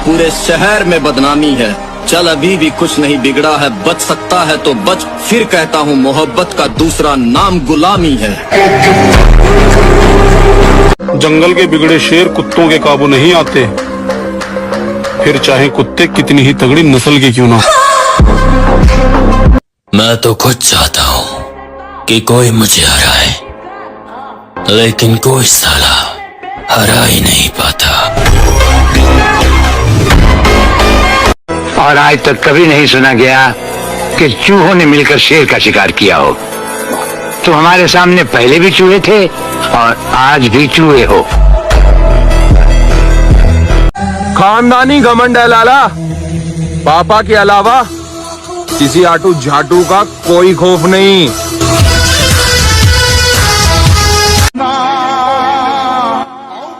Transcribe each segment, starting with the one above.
पूरे शहर में बदनामी है। चल अभी भी कुछ नहीं बिगड़ा है, बच सकता है तो बच, फिर कहता हूँ मोहब्बत का दूसरा नाम गुलामी है। जंगल के बिगड़े शेर कुत्तों के काबू नहीं आते, फिर चाहे कुत्ते कितनी ही तगड़ी नस्ल के क्यों ना। मैं तो खुद चाहता हूँ कि कोई मुझे हराए, लेकिन कोई साला हरा ही नहीं पाता। और आज तक कभी नहीं सुना गया कि चूहों ने मिलकर शेर का शिकार किया हो। तो हमारे सामने पहले भी चूहे थे और आज भी चूहे हो। खानदानी घमंड है लाला, पापा के अलावा किसी आटू झाटू का कोई खौफ नहीं।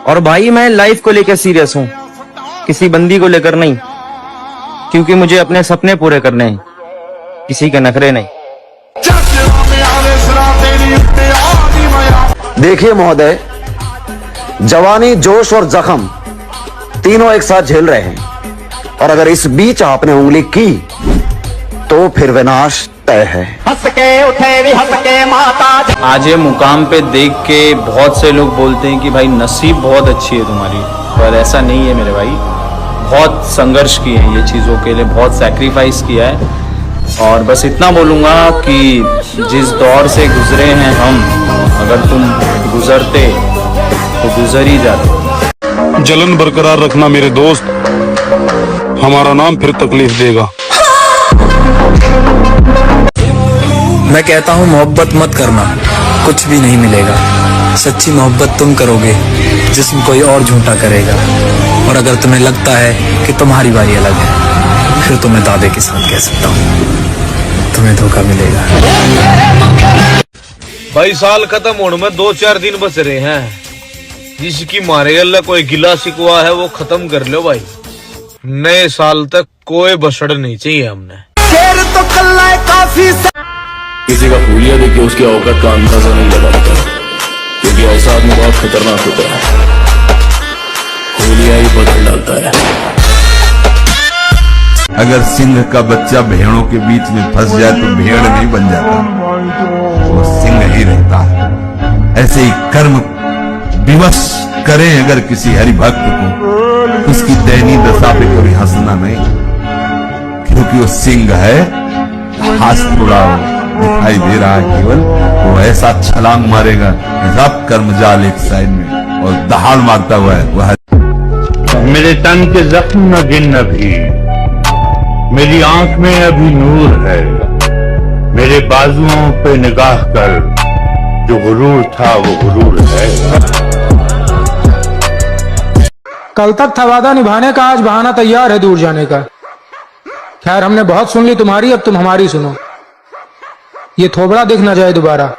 और भाई मैं लाइफ को लेकर सीरियस हूँ, किसी बंदी को लेकर नहीं, क्योंकि मुझे अपने सपने पूरे करने हैं, किसी के नखरे नहीं। देखिए महोदय, जवानी, जोश और जख्म तीनों एक साथ झेल रहे हैं, और अगर इस बीच आपने उंगली की तो फिर विनाश तय है। हंस के उठे भी हंस के माता। आज ये मुकाम पे देख के बहुत से लोग बोलते हैं कि भाई नसीब बहुत अच्छी है तुम्हारी, पर ऐसा नहीं है मेरे भाई। बहुत संघर्ष किए हैं ये चीज़ों के लिए, बहुत सैक्रिफाइस किया है, और बस इतना बोलूँगा कि जिस दौर से गुजरे हैं हम, अगर तुम गुजरते तो गुजर ही जाते। जलन बरकरार रखना मेरे दोस्त, हमारा नाम फिर तकलीफ देगा। मैं कहता हूँ मोहब्बत मत करना, कुछ भी नहीं मिलेगा। सच्ची मोहब्बत तुम करोगे, जिस्म कोई और झूठा करेगा। और अगर तुम्हें लगता है कि तुम्हारी बारी अलग है, फिर तो मैं दावे के साथ कह सकता हूँ तुम्हें धोखा मिलेगा। भाई साल खत्म होने में 2-4 दिन बच रहे हैं, जिसकी मारे अल्लाह कोई गिला शिकवा है वो खत्म कर लो भाई। नए साल तक कोई बसड़ नहीं चाहिए हमने। शेर तो कल्ला है काफी। किसी का फूलिया देख के उसकी औकात का अंदाजा नहीं लगा पाता, क्योंकि ऐसा आदमी बहुत खतरनाक होता है, फूलिया ही बदल डालता है। अगर सिंह का बच्चा भेड़ों के बीच में फंस जाए तो भेड़ नहीं बन जाता, वो सिंह ही रहता है। ऐसे ही कर्म विवश करें अगर किसी हरि भक्त को, उसकी दैनी दशा पे कभी हंसना नहीं, क्योंकि वो सिंह है। हाथ थोड़ा दिखाई दे रहा है केवल, वो ऐसा छलांग मारेगा रब कर्म जाल एक साइड में और दहाड़ मारता हुआ है वह। मेरे तन के जख्म न गिन अभी, मेरी आंख में अभी नूर है। मेरे बाजुओं पे निगाह कर, जो गुरूर था वो गुरूर है। कल तक था वादा निभाने का, आज बहाना तैयार है दूर जाने का। खैर हमने बहुत सुन ली तुम्हारी, अब तुम हमारी सुनो। ये थोबड़ा दिख ना जाए दोबारा,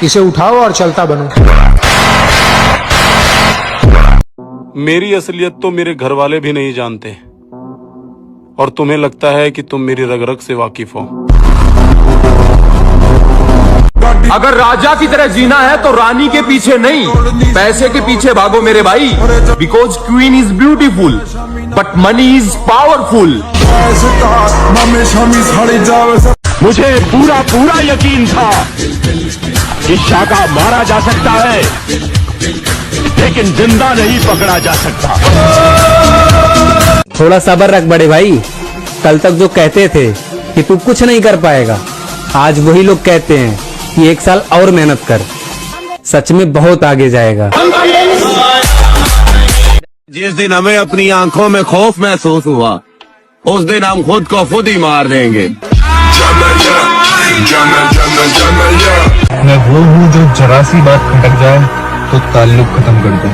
इसे उठाओ और चलता बनो। मेरी असलियत तो मेरे घर वाले भी नहीं जानते, और तुम्हें लगता है कि तुम मेरी रग रग से वाकिफ हो। अगर राजा की तरह जीना है तो रानी के पीछे नहीं, पैसे के पीछे भागो मेरे भाई। Because queen is beautiful but money is powerful. मुझे पूरा यकीन था कि शाका मारा जा सकता है, लेकिन जिंदा नहीं पकड़ा जा सकता। थोड़ा सब्र रख बड़े भाई, कल तक जो कहते थे कि तू कुछ नहीं कर पाएगा, आज वही लोग कहते हैं कि 1 साल और मेहनत कर, सच में बहुत आगे जाएगा। जिस दिन हमें अपनी आंखों में खौफ महसूस हुआ, उस दिन हम खुद को खुद ही मार देंगे। मैं वो हूँ जो जरा सी बात खटक जाए तो ताल्लुक खत्म कर दे।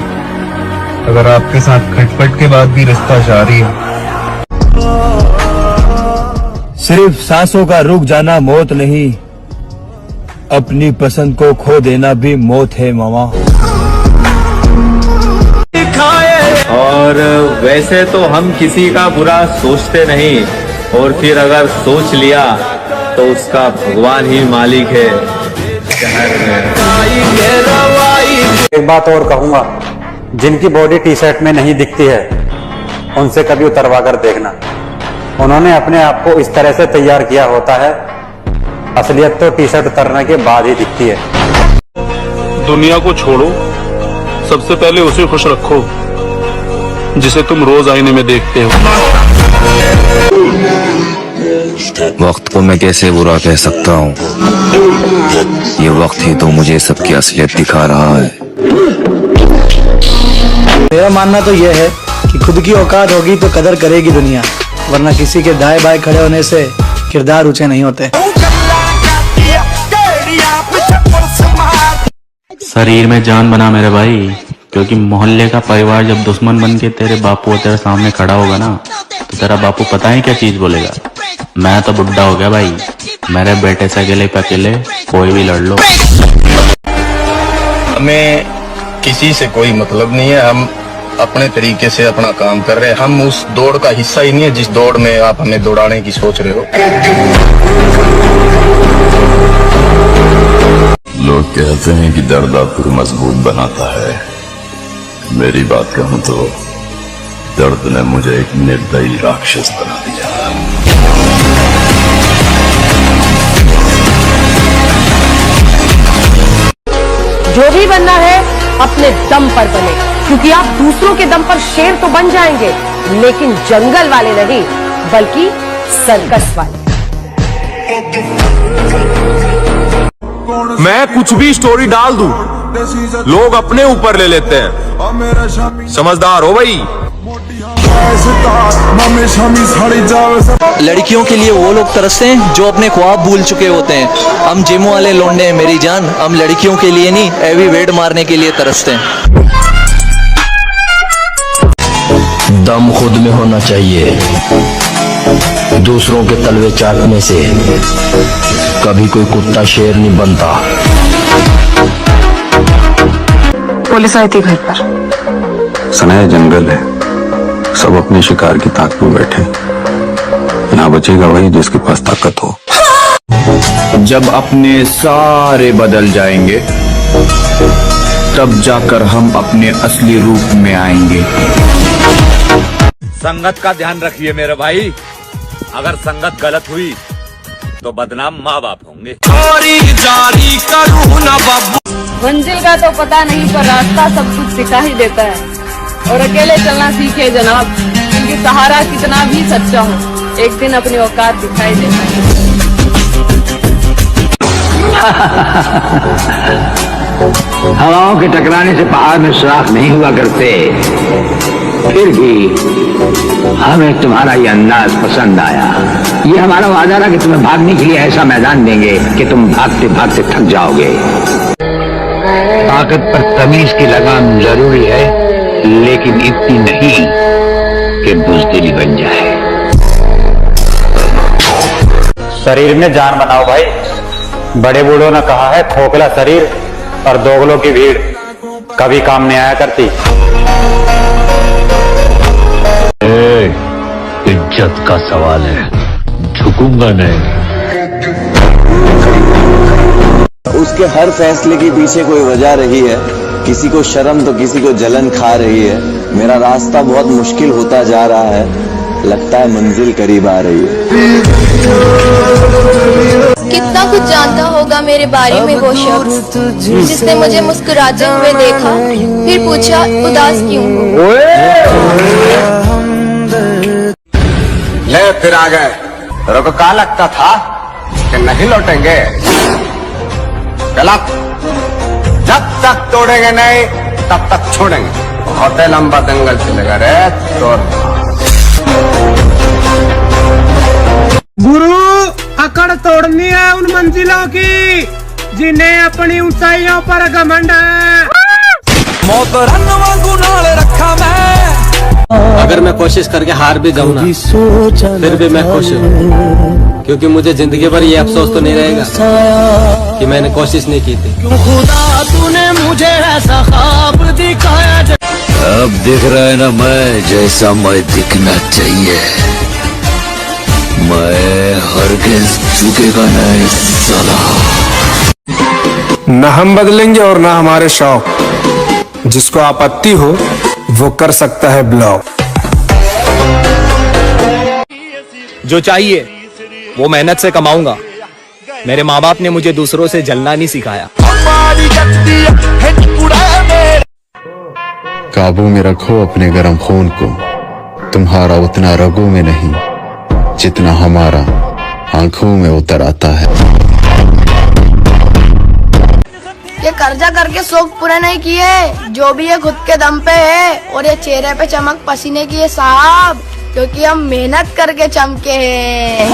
अगर आपके साथ खटपट के बाद भी रिश्ता जारी है। सिर्फ सांसों का रुक जाना मौत नहीं, अपनी पसंद को खो देना भी मौत है मामा। और वैसे तो हम किसी का बुरा सोचते नहीं, और फिर अगर सोच लिया तो उसका भगवान ही मालिक है। एक बात और कहूंगा, जिनकी बॉडी टी शर्ट में नहीं दिखती है उनसे कभी उतरवा कर देखना। उन्होंने अपने आप को इस तरह से तैयार किया होता है, असलियत तो टी शर्ट उतरने के बाद ही दिखती है। दुनिया को छोड़ो, सबसे पहले उसे खुश रखो जिसे तुम रोज आईने में देखते हो। वक्त को मैं कैसे बुरा कह सकता हूँ, ये वक्त ही तो मुझे सबकी असलियत दिखा रहा है। मेरा मानना तो यह है कि खुद की औकात होगी तो कदर करेगी दुनिया, वरना किसी के दाएं बाएं खड़े होने से किरदार ऊंचे नहीं होते। शरीर में जान बना मेरे भाई, क्योंकि मोहल्ले का परिवार जब दुश्मन बन के तेरे बापू तेरे सामने खड़ा होगा ना, तो तेरा बापू पता है क्या चीज बोलेगा? मैं तो बुढ़ा हो गया भाई, मेरे बेटे से अकेले पे अकेले कोई भी लड़ लो। हमें किसी से कोई मतलब नहीं है, हम अपने तरीके से अपना काम कर रहे हैं। हम उस दौड़ का हिस्सा ही नहीं है जिस दौड़ में आप हमें दौड़ाने की सोच रहे हो। लोग कहते हैं कि दर्द आपको मजबूत बनाता है। मेरी बात कहूं तो दर्द ने मुझे एक निर्दयी राक्षस बना दिया। जो भी बनना है अपने दम पर बने, क्योंकि आप दूसरों के दम पर शेर तो बन जाएंगे, लेकिन जंगल वाले नहीं, बल्कि सर्कस वाले। मैं कुछ भी स्टोरी डाल दूं, लोग अपने ऊपर ले लेते हैं। समझदार हो भाई। लड़कियों के लिए वो लोग तरसते हैं जो अपने ख्वाब भूल चुके होते हैं। हम जिम वाले लौंडे हैं मेरी जान, हम लड़कियों के लिए नहीं, हैवी वेट मारने के लिए तरसते हैं। दम खुद में होना चाहिए, दूसरों के तलवे चाटने से कभी कोई कुत्ता शेर नहीं बनता। पुलिस आई थी घर पर। सनाया जंगल है, सब अपने शिकार की ताक में बैठे। यहाँ बचेगा वही जिसके पास ताकत हो। जब अपने सारे बदल जाएंगे, तब जाकर हम अपने असली रूप में आएंगे। संगत का ध्यान रखिए मेरे भाई, अगर संगत गलत हुई तो बदनाम माँ बाप होंगे। मंजिल का तो पता नहीं, पर रास्ता सब कुछ सिखा ही देता है। और अकेले चलना सीखे जनाब, क्योंकि सहारा कितना भी सच्चा हो, एक दिन अपनी औकात दिखाई देता है। हवाओं के टकराने से पहाड़ में सुराख नहीं हुआ करते, फिर भी हमें तुम्हारा ये अंदाज पसंद आया। ये हमारा वादा था कि तुम्हें भागने के लिए ऐसा मैदान देंगे कि तुम भागते भागते थक जाओगे। ताकत पर तमीज की लगाम जरूरी है, लेकिन इतनी नहीं कि बुज़दिली बन जाए। शरीर में जान बनाओ भाई। बड़े बूढ़ों ने कहा है, खोखला शरीर और दोगलों की भीड़ कभी काम नहीं आया करती। इज्जत का सवाल है, झुकूंगा नहीं। उसके हर फैसले के पीछे कोई वजह रही है, किसी को शर्म तो किसी को जलन खा रही है। मेरा रास्ता बहुत मुश्किल होता जा रहा है, लगता है मंजिल करीब आ रही है। कितना कुछ जानता होगा मेरे बारे में वो शख्स जिसने मुझे मुस्कुराते हुए देखा, फिर पूछा उदास क्यों हो। ले फिर आ गए। तेरे क्या लगता था कि नहीं लौटेंगे? चला, जब तक तोड़ेंगे नहीं तब तक छोड़ेंगे। बहुत लंबा दंगल चलेगा रे तो। गुरु, अकड़ तोड़नी है उन मंजिलों की जिन्हें अपनी ऊंचाइयों पर घमंड है। मोहतरम वांगू नाल रखा मैं। अगर मैं कोशिश करके हार भी जाऊं ना, फिर भी मैं खुश हूँ, क्योंकि मुझे जिंदगी भर ये अफसोस तो नहीं रहेगा कि मैंने कोशिश नहीं की थी। खुदा तूने मुझे ऐसा ख्वाब दिखाया। अब दिख रहा है ना मैं जैसा मैं दिखना चाहिए। मैं हरगिज़ झुकेगा नहीं साला। न हम बदलेंगे और न हमारे शौक। जिसको आपत्ति हो वो कर सकता है ब्लॉक। जो चाहिए वो मेहनत से कमाऊंगा। मेरे माँ बाप ने मुझे दूसरों से जलना नहीं सिखाया। काबू में रखो अपने गर्म खून को, तुम्हारा उतना रगों में नहीं जितना हमारा आंखों में उतर आता है। ये कर्जा करके शौक पूरे नहीं किए, जो भी ये खुद के दम पे है, और ये चेहरे पे चमक पसीने की है साहब, क्योंकि हम मेहनत करके चमके हैं।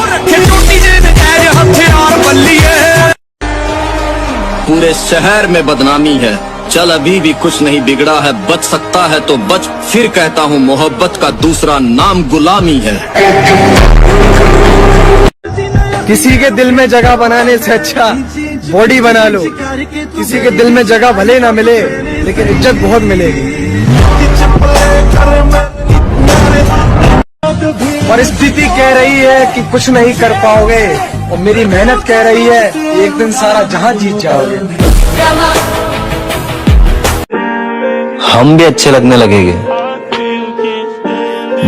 पूरे शहर में बदनामी है, चल अभी भी कुछ नहीं बिगड़ा है, बच सकता है तो बच, फिर कहता हूँ मोहब्बत का दूसरा नाम गुलामी है। किसी के दिल में जगह बनाने से अच्छा बॉडी बना लो। किसी के दिल में जगह भले ना मिले, लेकिन इज्जत बहुत मिलेगी। परिस्थिति कह रही है कि कुछ नहीं कर पाओगे, और मेरी मेहनत कह रही है कि एक दिन सारा जहां जीत जाओगे। हम भी अच्छे लगने लगेंगे,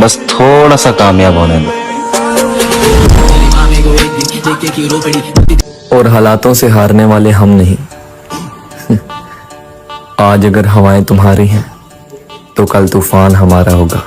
बस थोड़ा सा कामयाब होने दो। और हालातों से हारने वाले हम नहीं। आज अगर हवाएं तुम्हारी हैं तो कल तूफान हमारा होगा।